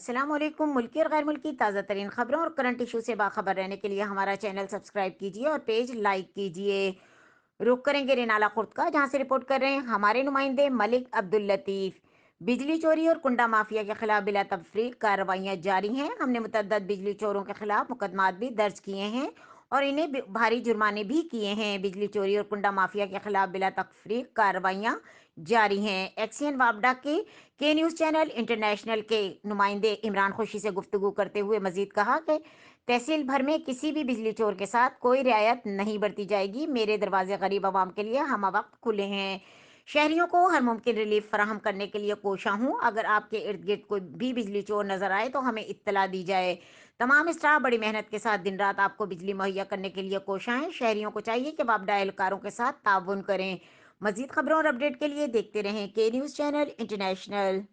अस्सलाम वालेकुम। मुल्की और गैर मुल्की ताज़ा तरीन खबरों और करंट इशू से बाखबर रहने के लिए हमारा चैनल सब्सक्राइब कीजिए और पेज लाइक कीजिए। रुक करेंगे रेनाला खुर्द का, जहां से रिपोर्ट कर रहे हैं हमारे नुमाइंदे मलिक अब्दुल लतीफ़। बिजली चोरी और कुंडा माफिया के खिलाफ बिला तफरीक कार्रवाइयाँ जारी हैं। हमने मुतअद्दद बिजली चोरों के खिलाफ मुकदमात भी दर्ज किए हैं और इन्हें भारी जुर्माने भी किए हैं। बिजली चोरी और कुंडा माफिया के खिलाफ बिला तफरीक कार्रवाइयाँ जारी हैं। एक्सियन वापडा के न्यूज़ चैनल इंटरनेशनल के नुमाइंदे इमरान खुशी से गुफ्तगू करते हुए मजीद कहा कि तहसील भर में किसी भी बिजली चोर के साथ कोई रियायत नहीं बरती जाएगी। मेरे दरवाजे गरीब आवाम के लिए हम वक्त खुले हैं। शहरियों को हर मुमकिन रिलीफ फराहम करने के लिए कोशा हूँ। अगर आपके इर्द गिर्द कोई भी बिजली चोर नजर आए तो हमें इत्तला दी जाए। तमाम स्टाफ बड़ी मेहनत के साथ दिन रात आपको बिजली मुहैया करने के लिए कोशा हैं। शहरियों को चाहिए कि वापडा एहलकारों के साथ ताउन करें। मजीद खबरों और अपडेट के लिए देखते रहें के न्यूज़ चैनल इंटरनेशनल।